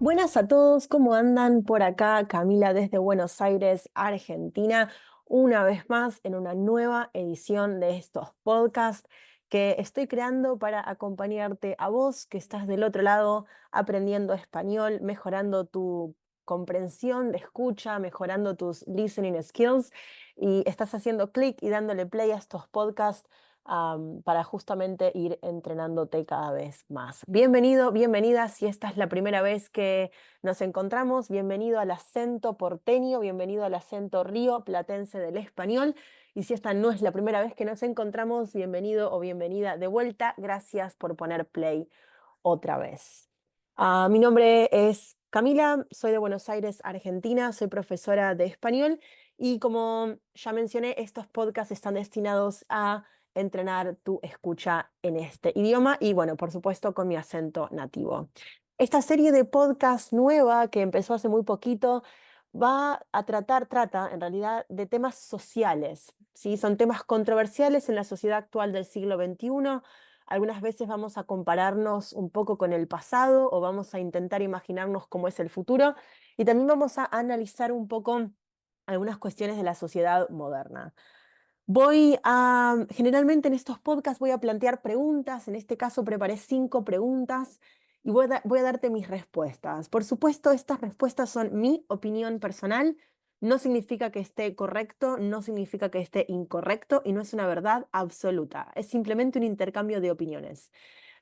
Buenas a todos, ¿cómo andan? Por acá Camila desde Buenos Aires, Argentina, una vez más en una nueva edición de estos podcasts que estoy creando para acompañarte a vos que estás del otro lado aprendiendo español, mejorando tu comprensión de escucha, mejorando tus listening skills y estás haciendo clic y dándole play a estos podcasts para justamente ir entrenándote cada vez más. Bienvenido, bienvenida si esta es la primera vez que nos encontramos, bienvenido al acento porteño, bienvenido al acento río platense del español. Y si esta no es la primera vez que nos encontramos, bienvenido o bienvenida de vuelta. Gracias por poner play otra vez. Mi nombre es Camila, soy de Buenos Aires, Argentina, soy profesora de español y como ya mencioné, estos podcasts están destinados a entrenar tu escucha en este idioma y bueno, por supuesto con mi acento nativo. Esta serie de podcast nueva que empezó hace muy poquito trata en realidad de temas sociales, ¿sí? Son temas controversiales en la sociedad actual del siglo XXI. Algunas veces vamos a compararnos un poco con el pasado o vamos a intentar imaginarnos cómo es el futuro y también vamos a analizar un poco algunas cuestiones de la sociedad moderna. Generalmente en estos podcasts voy a plantear preguntas, en este caso preparé 5 preguntas y voy a darte mis respuestas. Por supuesto, estas respuestas son mi opinión personal, no significa que esté correcto, no significa que esté incorrecto y no es una verdad absoluta, es simplemente un intercambio de opiniones.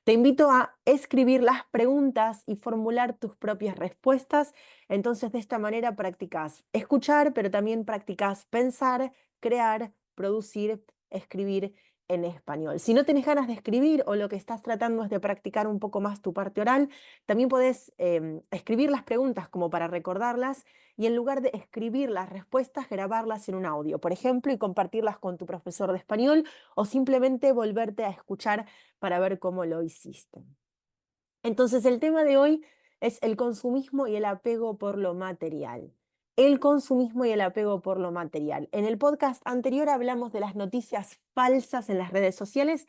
Te invito a escribir las preguntas y formular tus propias respuestas. Entonces, de esta manera practicas escuchar, pero también practicas pensar, crear, producir, escribir en español. Si no tenés ganas de escribir o lo que estás tratando es de practicar un poco más tu parte oral, también podés escribir las preguntas como para recordarlas y en lugar de escribir las respuestas, grabarlas en un audio, por ejemplo, y compartirlas con tu profesor de español o simplemente volverte a escuchar para ver cómo lo hiciste. Entonces, el tema de hoy es el consumismo y el apego por lo material. El consumismo y el apego por lo material. En el podcast anterior hablamos de las noticias falsas en las redes sociales.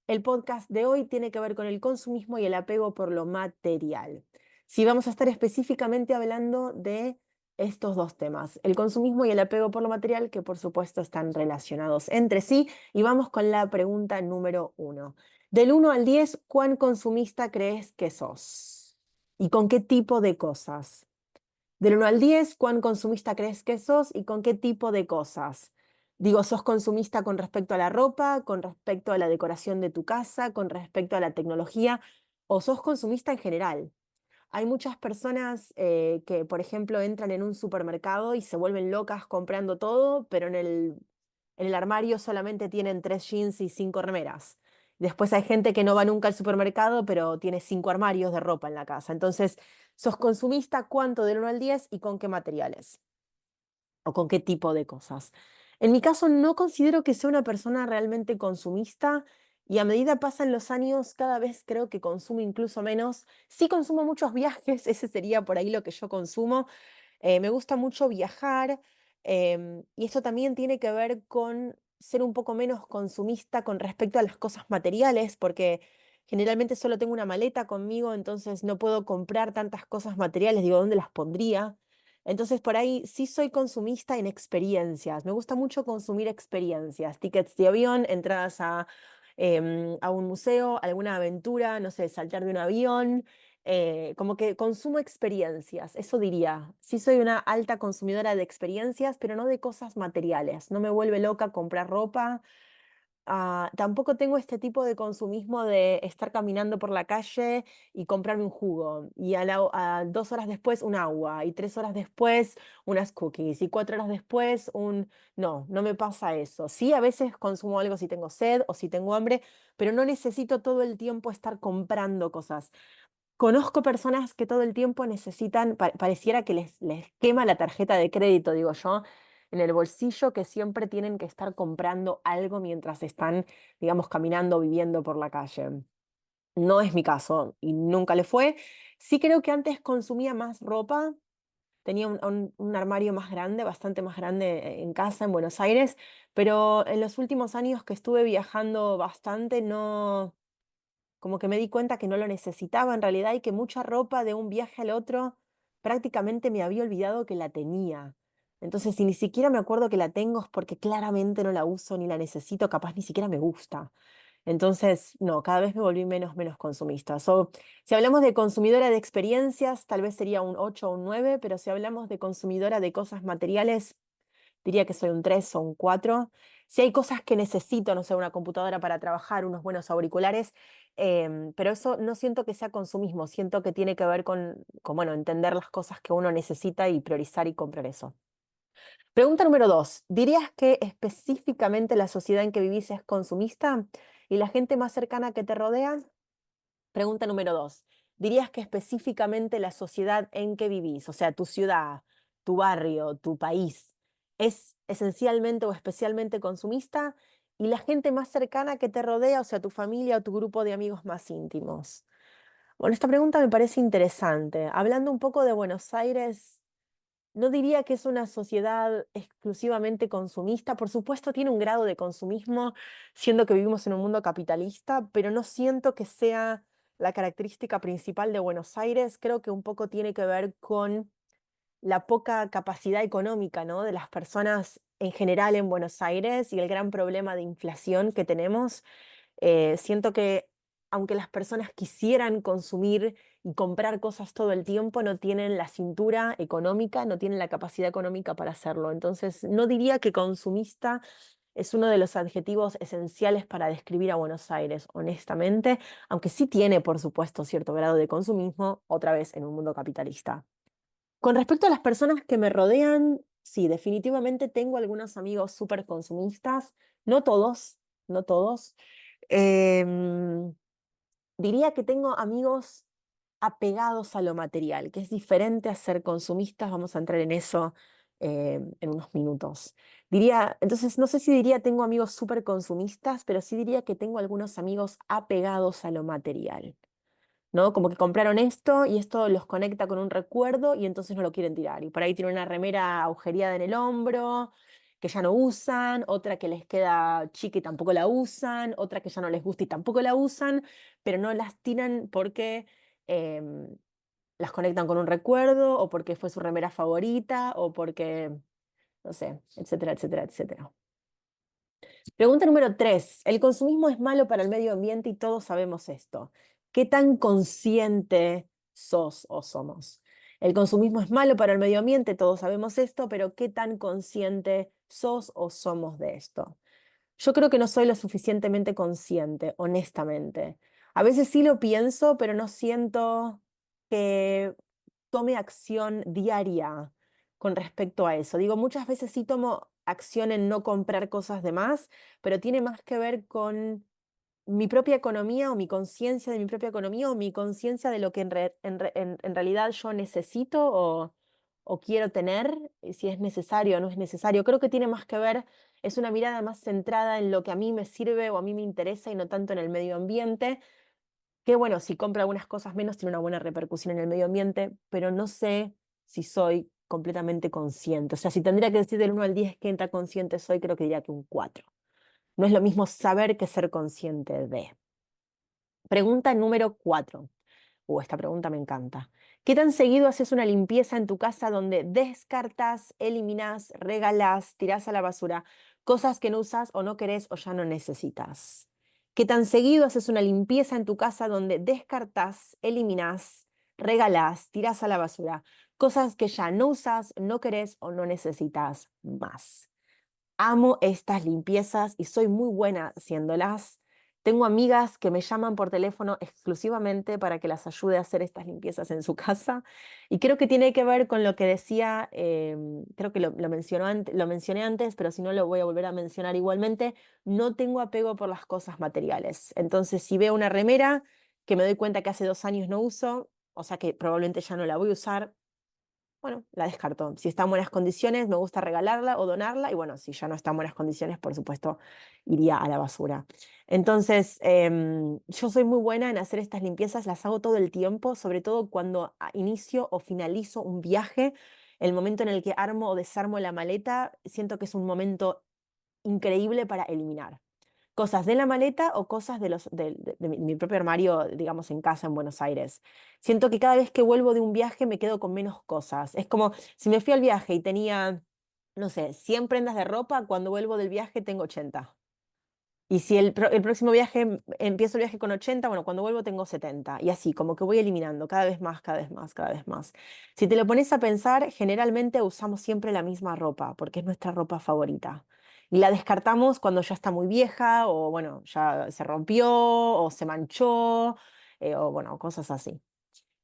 El podcast de hoy tiene que ver con el consumismo y el apego por lo material. Sí, vamos a estar específicamente hablando de estos dos temas, el consumismo y el apego por lo material, que por supuesto están relacionados entre sí. Y vamos con la pregunta número 1. Del 1 al 10, ¿cuán consumista crees que sos? ¿Y con qué tipo de cosas? Del 1 al 10, ¿cuán consumista crees que sos y con qué tipo de cosas? Digo, ¿sos consumista con respecto a la ropa, con respecto a la decoración de tu casa, con respecto a la tecnología, o sos consumista en general? Hay muchas personas que, por ejemplo, entran en un supermercado y se vuelven locas comprando todo, pero en el armario solamente tienen 3 jeans y 5 remeras. Después hay gente que no va nunca al supermercado, pero tiene 5 armarios de ropa en la casa. Entonces, ¿sos consumista cuánto del 1 al 10 y con qué materiales? ¿O con qué tipo de cosas? En mi caso, no considero que sea una persona realmente consumista y a medida pasan los años, cada vez creo que consumo incluso menos. Sí consumo muchos viajes, ese sería por ahí lo que yo consumo. Me gusta mucho viajar y eso también tiene que ver con ser un poco menos consumista con respecto a las cosas materiales, porque generalmente solo tengo una maleta conmigo, entonces no puedo comprar tantas cosas materiales. Digo, ¿dónde las pondría? Entonces, por ahí sí soy consumista en experiencias. Me gusta mucho consumir experiencias, tickets de avión, entradas a un museo, alguna aventura, no sé, saltar de un avión. Como que consumo experiencias, eso diría. Sí soy una alta consumidora de experiencias, pero no de cosas materiales. No me vuelve loca comprar ropa. Tampoco tengo este tipo de consumismo de estar caminando por la calle y comprarme un jugo y a 2 horas después un agua y 3 horas después unas cookies y 4 horas después un... No, no me pasa eso. Sí, a veces consumo algo si tengo sed o si tengo hambre, pero no necesito todo el tiempo estar comprando cosas. Conozco personas que todo el tiempo necesitan, pareciera que les quema la tarjeta de crédito, digo yo, en el bolsillo, que siempre tienen que estar comprando algo mientras están, digamos, caminando o viviendo por la calle. No es mi caso y nunca le fue. Sí creo que antes consumía más ropa, tenía un armario más grande, bastante más grande en casa, en Buenos Aires, pero en los últimos años que estuve viajando bastante, no. como que me di cuenta que no lo necesitaba en realidad y que mucha ropa de un viaje al otro prácticamente me había olvidado que la tenía. Entonces, si ni siquiera me acuerdo que la tengo es porque claramente no la uso ni la necesito, capaz ni siquiera me gusta. Entonces, no, cada vez me volví menos consumista. Si hablamos de consumidora de experiencias, tal vez sería un 8 o un 9, pero si hablamos de consumidora de cosas materiales, diría que soy un 3 o un 4. Si hay cosas que necesito, no sé, una computadora para trabajar, unos buenos auriculares, pero eso no siento que sea consumismo, siento que tiene que ver con, bueno, entender las cosas que uno necesita y priorizar y comprar eso. Pregunta número 2. ¿Dirías que específicamente la sociedad en que vivís es consumista y la gente más cercana que te rodea? Pregunta número 2. ¿Dirías que específicamente la sociedad en que vivís, o sea, tu ciudad, tu barrio, tu país, es esencialmente o especialmente consumista? ¿Y la gente más cercana que te rodea, o sea, tu familia o tu grupo de amigos más íntimos? Bueno, esta pregunta me parece interesante. Hablando un poco de Buenos Aires, no diría que es una sociedad exclusivamente consumista. Por supuesto, tiene un grado de consumismo, siendo que vivimos en un mundo capitalista, pero no siento que sea la característica principal de Buenos Aires. Creo que un poco tiene que ver con la poca capacidad económica, ¿no?, de las personas en general en Buenos Aires y el gran problema de inflación que tenemos. Siento que aunque las personas quisieran consumir y comprar cosas todo el tiempo, no tienen la cintura económica, no tienen la capacidad económica para hacerlo. Entonces, no diría que consumista es uno de los adjetivos esenciales para describir a Buenos Aires, honestamente, aunque sí tiene, por supuesto, cierto grado de consumismo, otra vez en un mundo capitalista. Con respecto a las personas que me rodean, sí, definitivamente tengo algunos amigos súper consumistas, no todos, no todos. Em, Diría que tengo amigos apegados a lo material, que es diferente a ser consumistas. Vamos a entrar en eso en unos minutos. Diría, entonces, no sé si diría tengo amigos súper consumistas, pero sí diría que tengo algunos amigos apegados a lo material. ¿No? Como que compraron esto y esto los conecta con un recuerdo y entonces no lo quieren tirar. Y por ahí tienen una remera agujereada en el hombro que ya no usan, otra que les queda chica y tampoco la usan, otra que ya no les gusta y tampoco la usan, pero no las tiran porque em, las conectan con un recuerdo o porque fue su remera favorita o porque, no sé, etcétera, etcétera, etcétera. Pregunta número 3. El consumismo es malo para el medio ambiente y todos sabemos esto. ¿Qué tan consciente sos o somos? El consumismo es malo para el medio ambiente, todos sabemos esto, pero ¿qué tan consciente sos o somos de esto? Yo creo que no soy lo suficientemente consciente, honestamente. A veces sí lo pienso, pero no siento que tome acción diaria con respecto a eso. Digo, muchas veces sí tomo acción en no comprar cosas de más, pero tiene más que ver con mi propia economía o mi conciencia de mi propia economía o mi conciencia de lo que en realidad yo necesito o quiero tener, y si es necesario o no es necesario. Creo que tiene más que ver, es una mirada más centrada en lo que a mí me sirve o a mí me interesa y no tanto en el medio ambiente, que bueno, si compro algunas cosas menos tiene una buena repercusión en el medio ambiente, pero no sé si soy completamente consciente. O sea, si tendría que decir del 1 al 10 qué tan consciente soy, creo que diría que un 4. No es lo mismo saber que ser consciente de. Pregunta número 4. Esta pregunta me encanta. ¿Qué tan seguido haces una limpieza en tu casa donde descartas, eliminás, regalás, tirás a la basura cosas que no usas o no querés o ya no necesitas? ¿Qué tan seguido haces una limpieza en tu casa donde descartas, eliminás, regalás, tirás a la basura cosas que ya no usas, no querés o no necesitas más? Amo estas limpiezas y soy muy buena haciéndolas. Tengo amigas que me llaman por teléfono exclusivamente para que las ayude a hacer estas limpiezas en su casa. Y creo que tiene que ver con lo que decía, creo que lo mencioné antes, pero si no lo voy a volver a mencionar igualmente. No tengo apego por las cosas materiales. Entonces, si veo una remera que me doy cuenta que hace 2 años no uso, o sea que probablemente ya no la voy a usar, bueno, la descarto. Si está en buenas condiciones, me gusta regalarla o donarla. Y bueno, si ya no está en buenas condiciones, por supuesto, iría a la basura. Entonces, yo soy muy buena en hacer estas limpiezas, las hago todo el tiempo, sobre todo cuando inicio o finalizo un viaje. El momento en el que armo o desarmo la maleta, siento que es un momento increíble para eliminar. cosas de la maleta o cosas de mi propio armario, digamos, en casa en Buenos Aires. Siento que cada vez que vuelvo de un viaje me quedo con menos cosas. Es como si me fui al viaje y tenía, no sé, 100 prendas de ropa, cuando vuelvo del viaje tengo 80. Y si el próximo viaje, empiezo el viaje con 80, bueno, cuando vuelvo tengo 70. Y así, como que voy eliminando cada vez más, cada vez más, cada vez más. Si te lo pones a pensar, generalmente usamos siempre la misma ropa, porque es nuestra ropa favorita. Y la descartamos cuando ya está muy vieja, o bueno, ya se rompió, o se manchó, o bueno, cosas así.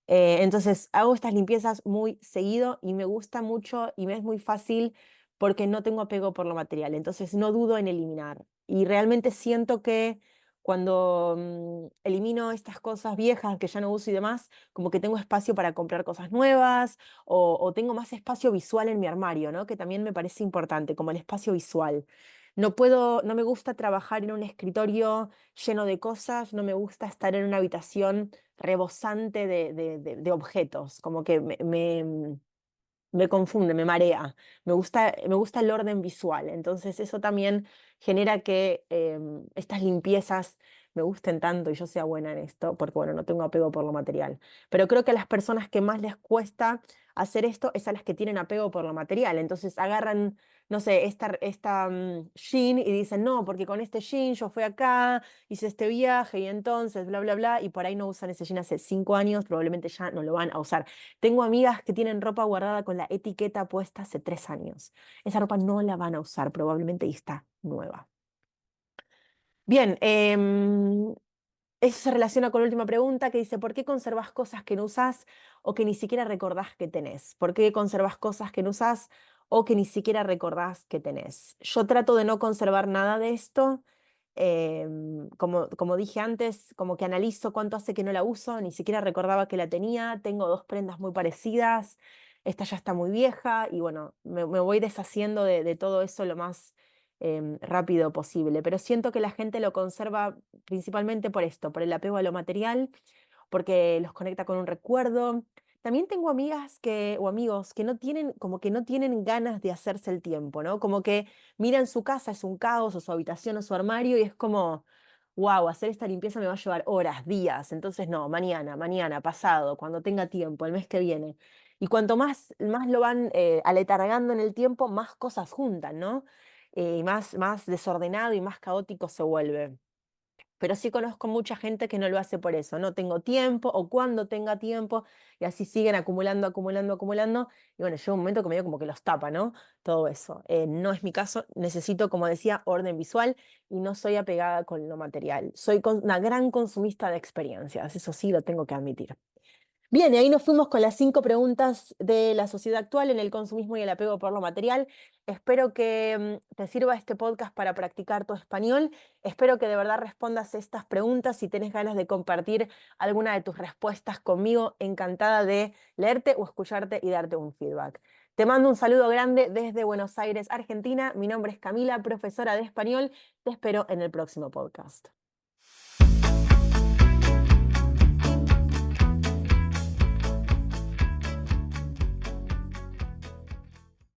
Entonces hago estas limpiezas muy seguido y me gusta mucho y me es muy fácil porque no tengo apego por lo material, entonces no dudo en eliminar. Y realmente siento que cuando elimino estas cosas viejas que ya no uso y demás, como que tengo espacio para comprar cosas nuevas o tengo más espacio visual en mi armario, ¿no? Que también me parece importante, como el espacio visual. No puedo, no me gusta trabajar en un escritorio lleno de cosas, no me gusta estar en una habitación rebosante de objetos, como que me confunde, me marea. Me gusta el orden visual, entonces eso también genera que estas limpiezas me gusten tanto y yo sea buena en esto, porque bueno, no tengo apego por lo material. Pero creo que a las personas que más les cuesta hacer esto es a las que tienen apego por lo material. Entonces agarran, no sé, esta jean y dicen, no, porque con este jean yo fui acá, hice este viaje y entonces, bla, bla, bla, y por ahí no usan ese jean hace 5 años, probablemente ya no lo van a usar. Tengo amigas que tienen ropa guardada con la etiqueta puesta hace 3 años. Esa ropa no la van a usar, probablemente y está nueva. Bien, eso se relaciona con la última pregunta que dice, ¿por qué conservas cosas que no usás o que ni siquiera recordás que tenés? ¿Por qué conservas cosas que no usás o que ni siquiera recordás que tenés? Yo trato de no conservar nada de esto. Como dije antes, como que analizo cuánto hace que no la uso, ni siquiera recordaba que la tenía. Tengo dos prendas muy parecidas. Esta ya está muy vieja y bueno, me voy deshaciendo de todo eso lo más rápido posible. Pero siento que la gente lo conserva principalmente por esto, por el apego a lo material, porque los conecta con un recuerdo. También tengo amigas o amigos que no tienen, como que no tienen ganas de hacerse el tiempo, ¿no? Como que miran su casa, es un caos, o su habitación o su armario, y es como, wow, hacer esta limpieza me va a llevar horas, días. Entonces, no, mañana, mañana, pasado, cuando tenga tiempo, el mes que viene. Y cuanto más lo van aletargando en el tiempo, más cosas juntan, ¿no? Y más desordenado y más caótico se vuelve. Pero sí conozco mucha gente que no lo hace por eso, no tengo tiempo o cuando tenga tiempo y así siguen acumulando, acumulando, acumulando y bueno, llega un momento que medio como que los tapa, ¿no? Todo eso. No es mi caso, necesito, como decía, orden visual y no soy apegada con lo material. Soy una gran consumista de experiencias, eso sí lo tengo que admitir. Bien, y ahí nos fuimos con las 5 preguntas de la sociedad actual en el consumismo y el apego por lo material. Espero que te sirva este podcast para practicar tu español. Espero que de verdad respondas estas preguntas. Si tienes ganas de compartir alguna de tus respuestas conmigo, encantada de leerte o escucharte y darte un feedback. Te mando un saludo grande desde Buenos Aires, Argentina. Mi nombre es Camila, profesora de español. Te espero en el próximo podcast.